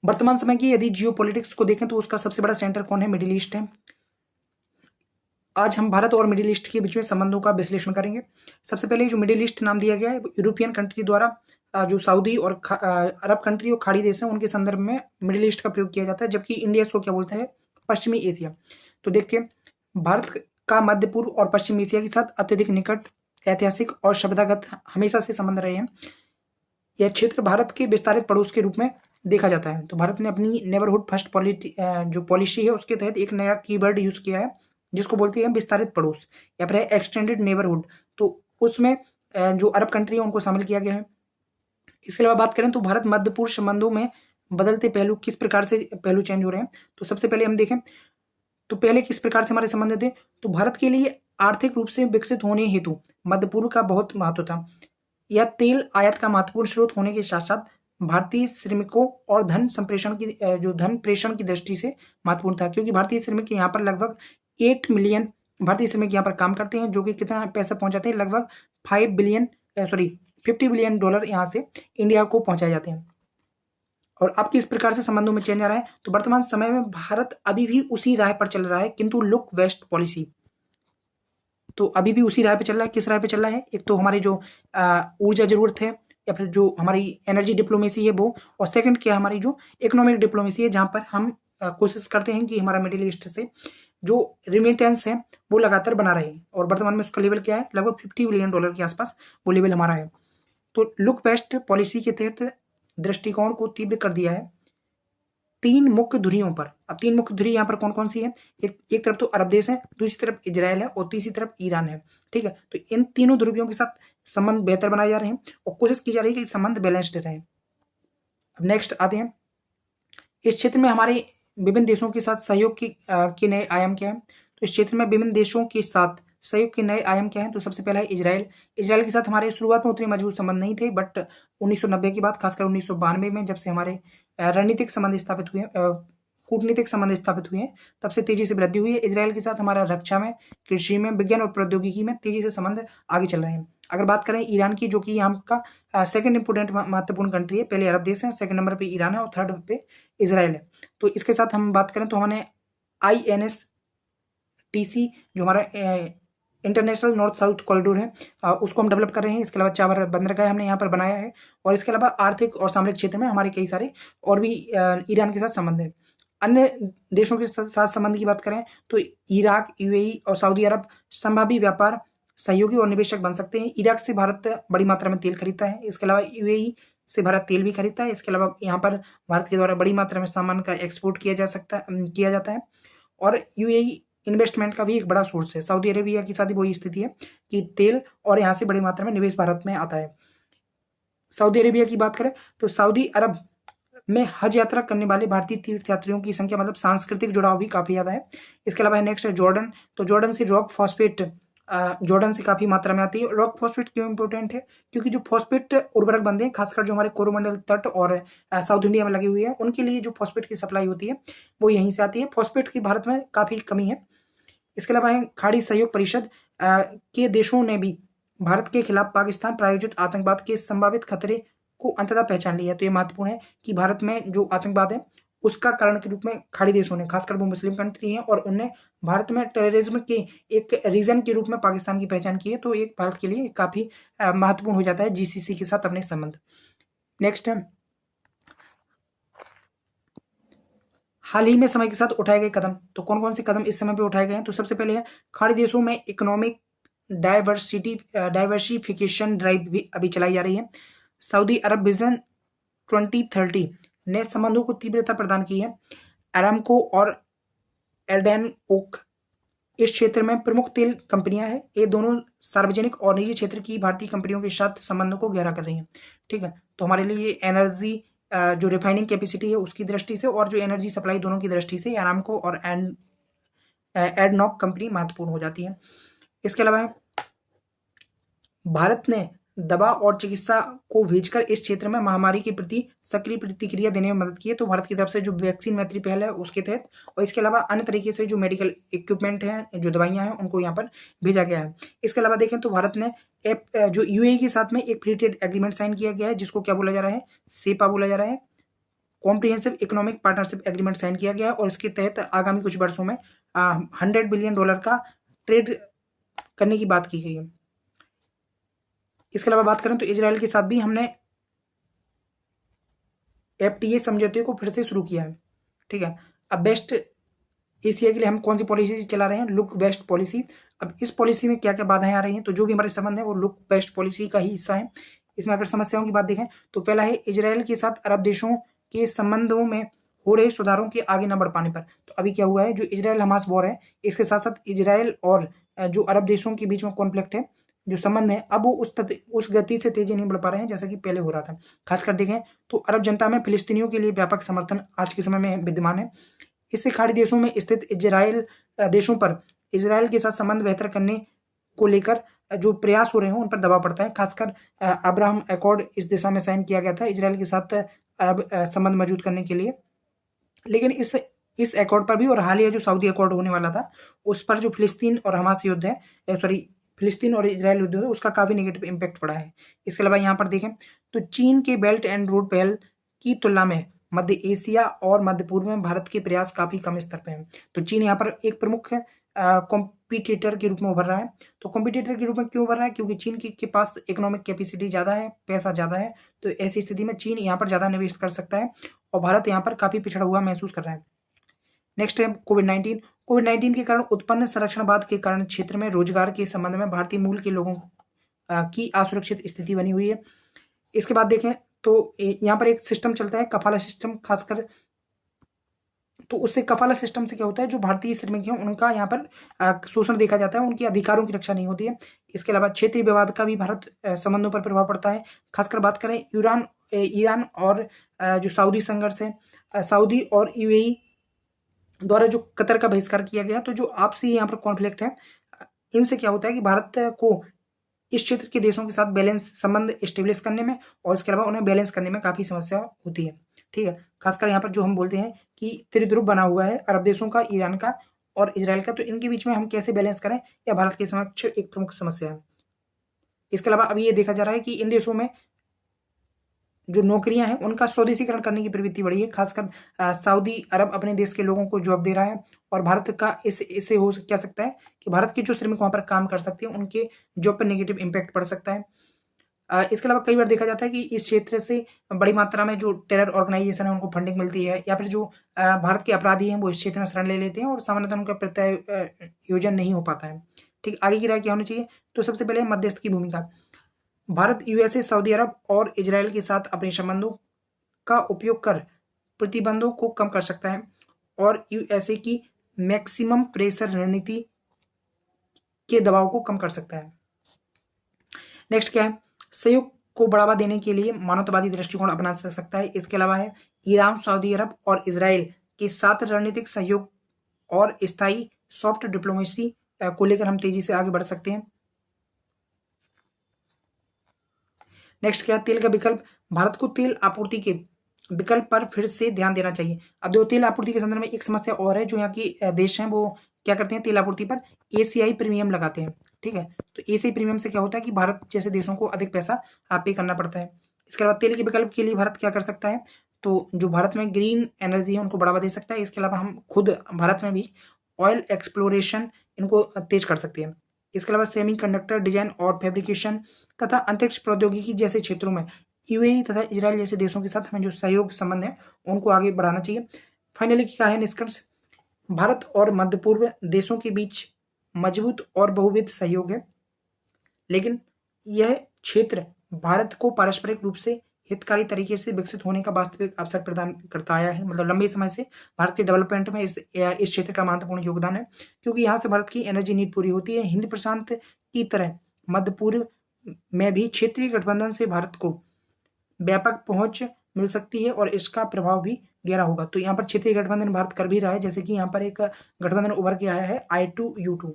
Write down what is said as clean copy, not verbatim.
वर्तमान समय की यदि जियो पॉलिटिक्स को देखें तो उसका सबसे बड़ा सेंटर कौन है? मिडिल ईस्ट है। आज हम भारत और मिडिल ईस्ट के बीच में संबंधों का विश्लेषण करेंगे। सबसे पहले जो मिडिल ईस्ट नाम दिया गया है यूरोपियन कंट्री द्वारा जो सऊदी और अरब कंट्री और खाड़ी देश हैं उनके संदर्भ में मिडिल ईस्ट का प्रयोग किया जाता है, जबकि इंडिया इसको क्या बोलता है? पश्चिमी एशिया। तो देखिए, भारत का मध्य पूर्व और पश्चिम एशिया के साथ अत्यधिक निकट, ऐतिहासिक और सभ्यतागत हमेशा से संबंध रहे हैं। यह क्षेत्र भारत के विस्तारित पड़ोस के रूप में देखा जाता है। तो भारत ने अपनी नेबरहुड फर्स्ट जो पॉलिसी है उसके तहत एक नया कीवर्ड यूज किया है जिसको बोलते हैं विस्तारित पड़ोस या फिर एक्सटेंडेड नेबरहुड। तो उसमें जो अरब कंट्री है उनको शामिल किया गया है। इसके अलावा बात करें तो भारत मध्य पूर्व संबंधों में बदलते पहलू किस प्रकार से पहलू चेंज हो रहे हैं। तो सबसे पहले हम देखें तो पहले किस प्रकार से हमारे संबंध थे। तो भारत के लिए आर्थिक रूप से विकसित होने हेतु मध्य पूर्व का बहुत महत्व था। यह तेल आयात का महत्वपूर्ण स्रोत होने के साथ साथ भारतीय श्रमिकों और धन संप्रेषण की जो धन प्रेषण की दृष्टि से महत्वपूर्ण था, क्योंकि भारतीय श्रमिक यहाँ पर लगभग 8 मिलियन भारतीय श्रमिक यहाँ पर काम करते हैं, जो कि कितना पैसा पहुंचाते हैं? लगभग 50 बिलियन डॉलर यहाँ से इंडिया को पहुंचाए जाते हैं। और अब किस प्रकार से संबंधों में चेंज आ रहा है? तो वर्तमान समय में भारत अभी भी उसी राह पर चल रहा है, किंतु लुक वेस्ट पॉलिसी। तो अभी भी उसी राह पे चल रहा है। किस राह पे चल रहा है? एक तो हमारी जो ऊर्जा जरूरत है या फिर जो हमारी एनर्जी डिप्लोमेसी है वो, और सेकंड क्या हमारी जो इकोनॉमिक डिप्लोमेसी है, जहां पर हम कोशिश करते हैं कि हमारा मिडिल ईस्ट से जो रिमिटेंस है वो लगातार बना रहे। और वर्तमान में उसका लेवल क्या है? लगभग 50 बिलियन डॉलर के आसपास वो लेवल हमारा है। तो लुक वेस्ट पॉलिसी के तहत दृष्टिकोण को तीव्र कर दिया है 3 मुख्य धुरियों पर। अब 3 मुख्य धुरी यहाँ पर कौन कौन सी है? एक तरफ तो अरब देश है, दूसरी तरफ इजराइल है और तीसरी तरफ ईरान है। ठीक है, तो इन तीनों ध्रुवियों के साथ संबंध बेहतर बनाए जा रहे हैं और कोशिश की जा रही है कि संबंध बैलेंस्ड रहे। अब नेक्स्ट आते हैं, इस क्षेत्र में हमारे विभिन्न देशों के साथ सहयोग के नए आयाम क्या है? तो इस क्षेत्र में विभिन्न देशों के साथ सहयोग के नए आयाम क्या है? तो सबसे पहला है इजराइल। इजराइल के साथ हमारे शुरुआत में उतने मजबूत संबंध नहीं थे, बट 1990 के बाद, खासकर 1992 में जब से हमारे रणनीतिक संबंध स्थापित हुए, कूटनीतिक संबंध स्थापित हुए हैं, तब से तेजी से वृद्धि हुई है। इजराइल के साथ हमारा रक्षा में, कृषि में, विज्ञान और प्रौद्योगिकी में तेजी से संबंध आगे चल रहे हैं। अगर बात करें ईरान की, जो कि यहाँ का सेकंड इंपोर्टेंट महत्वपूर्ण कंट्री है, पहले अरब देश है, सेकंड नंबर पे ईरान है और थर्ड पे इजराइल है। तो इसके साथ हम बात करें तो हमने INSTC जो हमारा इंटरनेशनल नॉर्थ साउथ कॉरिडोर है उसको हम डेवलप कर रहे हैं। इसके अलावा चाबर बंदरगाह हमने यहाँ पर बनाया है और इसके अलावा आर्थिक और सामरिक क्षेत्र में हमारे कई सारे और भी ईरान के साथ संबंध है। अन्य देशों के साथ संबंध की बात करें तो इराक, UAE और सऊदी अरब संभावित व्यापार सहयोगी और निवेशक बन सकते हैं। इराक से भारत बड़ी मात्रा में तेल खरीदता है। इसके अलावा UAE से भारत तेल भी खरीदता है। इसके अलावा यहाँ पर भारत के द्वारा बड़ी मात्रा में सामान का एक्सपोर्ट किया जाता है और UAE इन्वेस्टमेंट का भी एक बड़ा सोर्स है। सऊदी अरेबिया की साथ वही स्थिति है कि तेल और यहाँ से बड़ी मात्रा में निवेश भारत में आता है। सऊदी अरेबिया की बात करें तो सऊदी अरब में हज यात्रा करने वाले भारतीय तीर्थयात्रियों की संख्या, मतलब सांस्कृतिक जुड़ाव भी काफी ज्यादा है। इसके अलावा नेक्स्ट है जॉर्डन। तो जॉर्डन से रॉक फॉस्फेट जॉर्डन से काफी मात्रा में आती है। रॉक फॉस्फेट क्यों इंपॉर्टेंट है? क्योंकि जो फॉस्फेट उर्वरक बनते हैं, खासकर जो हमारे कोरोमंडल तट और साउथ इंडिया में लगे हुए हैं, उनके लिए जो फॉस्फेट की सप्लाई होती है वो यहीं से आती है। फॉस्फेट की भारत में काफी कमी है। इसके अलावा खाड़ी सहयोग परिषद के देशों ने भी भारत के खिलाफ पाकिस्तान प्रायोजित आतंकवाद के संभावित खतरे को अंततः पहचान लिया है। तो ये महत्वपूर्ण है कि भारत में जो आतंकवाद है उसका कारण के रूप में खाड़ी देशों ने, खासकर वो मुस्लिम कंट्री हैं और उनने भारत में टेररिज्म के एक रीजन के रूप में पाकिस्तान की पहचान की है। तो एक भारत के लिए काफी महत्वपूर्ण हो जाता है GCC के साथ अपने संबंध। नेक्स्ट है हाल ही में समय के साथ उठाए गए कदम। तो कौन कौन से कदम इस समय पे उठाए गए हैं? तो सबसे पहले है खाड़ी देशों में इकोनॉमिक डाइवर्सिफिकेशन ड्राइव भी अभी चलाई जा रही है। सऊदी अरब विजन 2030 ने संबंधों को तीव्रता प्रदान की है। अरामको और एर्डेन ओक इस क्षेत्र में प्रमुख तेल कंपनियां हैं। ये दोनों सार्वजनिक और निजी क्षेत्र की भारतीय कंपनियों के साथ संबंधों को गहरा कर रही हैं। ठीक है, तो हमारे लिए एनर्जी जो रिफाइनिंग कैपेसिटी है उसकी दृष्टि से और जो एनर्जी सप्लाई दोनों की दृष्टि से अरामको और एडनॉक कंपनी महत्वपूर्ण हो जाती है। इसके अलावा भारत ने दवा और चिकित्सा को भेजकर इस क्षेत्र में महामारी के प्रति सक्रिय प्रतिक्रिया देने में मदद की है। तो भारत की तरफ से जो वैक्सीन मैत्री पहल है उसके तहत, और इसके अलावा अन्य तरीके से जो मेडिकल इक्विपमेंट है, जो दवाइयां हैं, उनको यहाँ पर भेजा गया है। इसके अलावा देखें तो भारत ने जो UAE के साथ में एक फ्री ट्रेड एग्रीमेंट साइन किया गया है, जिसको क्या बोला जा रहा है? सेपा बोला जा रहा है। Comprehensive economic partnership agreement sign किया गया है और इसके तहत आगामी कुछ वर्षों में $100 बिलियन का ट्रेड करने की बात की गई है। इसके अलावा बात करें तो इजराइल के साथ भी हमने FTA समझौते को फिर से शुरू किया है। ठीक है, अब बेस्ट एशिया के लिए हम कौन सी पॉलिसी चला रहे हैं? Look west policy. अब इस पॉलिसी में क्या क्या बाधाएं आ रही हैं? तो जो भी हमारे संबंध है वो लुक वेस्ट पॉलिसी का ही हिस्सा है। इसमें अगर समस्याओं की बात देखें तो पहला है इजराइल के साथ अरब देशों के संबंधों में हो रहे सुधारों के आगे न बढ़ पाने पर। तो अभी क्या हुआ है, जो इजराइल हमास वॉर है, इसके साथ साथ इजराइल और जो अरब देशों के बीच में कॉन्फ्लिक्ट है, जो संबंध है, अब वो उस गति से तेजी नहीं बढ़ पा रहे हैं जैसा कि पहले हो रहा था। खासकर देखें तो अरब जनता में फिलिस्तीनियों के लिए व्यापक समर्थन आज के समय में विद्यमान है। इससे खाड़ी देशों में स्थित इजराइल देशों पर इजराइल के साथ संबंध बेहतर करने को लेकर जो प्रयास हो रहे हैं उन पर दबाव पड़ता है। खासकर अब्राहम अकॉर्ड इस दिशा में साइन किया गया था इजराइल के साथ अरब संबंध मजबूत करने के लिए। लेकिन इस अकॉर्ड पर भी और हालिया जो सऊदी अकॉर्ड होने वाला था उस पर जो फिलिस्तीन और हमास युद्ध है, फिलिस्तीन और इजराइल युद्ध है, उसका काफी नेगेटिव इम्पैक्ट पड़ा है। इसके अलावा यहाँ पर देखें तो चीन के बेल्ट एंड रोड पहल की तुलना में मध्य एशिया और मध्य पूर्व में भारत के प्रयास काफी कम स्तर पे हैं। तो चीन यहाँ पर एक प्रमुख कॉम्पिटिटर के रूप में उभर रहा है। तो कॉम्पिटिटर के रूप में क्यों उभर रहा है? क्योंकि चीन के पास इकोनॉमिक कैपेसिटी ज्यादा है, पैसा ज्यादा है। तो ऐसी स्थिति में चीन यहाँ पर ज्यादा निवेश कर सकता है और भारत यहाँ पर काफी पिछड़ा हुआ महसूस कर रहा है। नेक्स्ट है कोविड-19 के कारण उत्पन्न संरक्षणवाद के कारण क्षेत्र में रोजगार के संबंध में भारतीय मूल के लोगों की असुरक्षित स्थिति बनी हुई है। इसके बाद देखें तो यहाँ पर एक सिस्टम चलता है कफाला सिस्टम, खासकर तो उससे कफाला सिस्टम से क्या होता है, जो भारतीय श्रमिक हैं उनका यहाँ पर शोषण देखा जाता है, उनके अधिकारों की रक्षा नहीं होती है। इसके अलावा क्षेत्रीय विवाद का भी भारत संबंधों पर प्रभाव पड़ता है। खासकर बात करें ईरान और जो सऊदी संघर्ष है, सऊदी और UAE द्वारा जो कतर का बहिष्कार किया गया, तो जो आपसी यहाँ पर कॉन्फ्लिक्ट है, इनसे क्या होता है कि भारत को इस क्षेत्र के देशों के साथ बैलेंस संबंध स्टेब्लिश करने में और इसके अलावा उन्हें बैलेंस करने में काफी समस्या होती है। ठीक है, खासकर यहाँ पर जो हम बोलते हैं कि त्रिध्रुव बना हुआ है अरब देशों का, ईरान का और इजराइल का, तो इनके बीच में हम कैसे बैलेंस करें, यह भारत के समक्ष एक प्रमुख समस्या है। इसके अलावा अभी ये देखा जा रहा है कि इन देशों में जो नौकरियां हैं उनका स्वदेशीकरण करने की प्रवृत्ति बढ़ी है। खासकर सऊदी अरब अपने देश के लोगों को जॉब दे रहा है और भारत का इससे हो क्या सकता है कि भारत के जो श्रमिक वहां पर काम कर सकते हैं उनके जॉब पर नेगेटिव इम्पैक्ट पड़ सकता है। इसके अलावा कई बार देखा जाता है कि इस क्षेत्र से बड़ी मात्रा में जो टेरर ऑर्गेनाइजेशन है उनको फंडिंग मिलती है, या फिर जो भारत के अपराधी हैं वो इस क्षेत्र में शरण ले लेते हैं और सामान्यतः उनका प्रत्यायोजन नहीं हो पाता है। ठीक, आगे की राय क्या होनी चाहिए? तो सबसे पहले मध्यस्थ की भूमिका। भारत USA, सऊदी अरब और इजराइल के साथ अपने संबंधों का उपयोग कर प्रतिबंधों को कम कर सकता है और USA की मैक्सिमम प्रेशर रणनीति के दबाव को कम कर सकता है। नेक्स्ट क्या है? सहयोग को बढ़ावा देने के लिए मानवतावादी दृष्टिकोण अपना सकता है। इसके अलावा है ईरान, सऊदी अरब और इजराइल के साथ रणनीतिक सहयोग और स्थायी सॉफ्ट डिप्लोमेसी को लेकर हम तेजी से आगे बढ़ सकते हैं। नेक्स्ट क्या? तेल का विकल्प। भारत को तेल आपूर्ति के विकल्प पर फिर से ध्यान देना चाहिए। अब देखो, तेल आपूर्ति के संदर्भ में एक समस्या और है, जो यहाँ की देश हैं वो क्या करते हैं, तेल आपूर्ति पर ACI प्रीमियम लगाते हैं। ठीक है, तो ACI प्रीमियम से क्या होता है कि भारत जैसे देशों को अधिक पैसा पे करना पड़ता है। इसके अलावा तेल के विकल्प के लिए भारत क्या कर सकता है, तो जो भारत में ग्रीन एनर्जी है उनको बढ़ावा दे सकता है। इसके अलावा हम खुद भारत में भी ऑयल एक्सप्लोरेशन इनको तेज कर सकते हैं। इसके अलावा सेमीकंडक्टर डिजाइन और फैब्रिकेशन तथा अंतरिक्ष प्रौद्योगिकी जैसे क्षेत्रों में UAE तथा इजराइल जैसे देशों के साथ हमें जो सहयोग संबंध है उनको आगे बढ़ाना चाहिए। फाइनली क्या है निष्कर्ष? भारत और मध्य पूर्व देशों के बीच मजबूत और बहुविध सहयोग है, लेकिन यह क्षेत्र भारत को पारस्परिक रूप से हितकारी तरीके से विकसित होने का वास्तविक अवसर प्रदान करता आया है। मतलब लंबे समय से भारत के डेवलपमेंट में इस क्षेत्र का महत्वपूर्ण योगदान है, क्योंकि यहाँ से भारत की एनर्जी नीड पूरी होती है। हिंद प्रशांत की तरह मध्य पूर्व में भी क्षेत्रीय गठबंधन से भारत को व्यापक पहुंच मिल सकती है और इसका प्रभाव भी गहरा होगा। तो यहाँ पर क्षेत्रीय गठबंधन भारत कर भी रहा है, जैसे कि यहाँ पर एक गठबंधन उभर के आया है I2U2।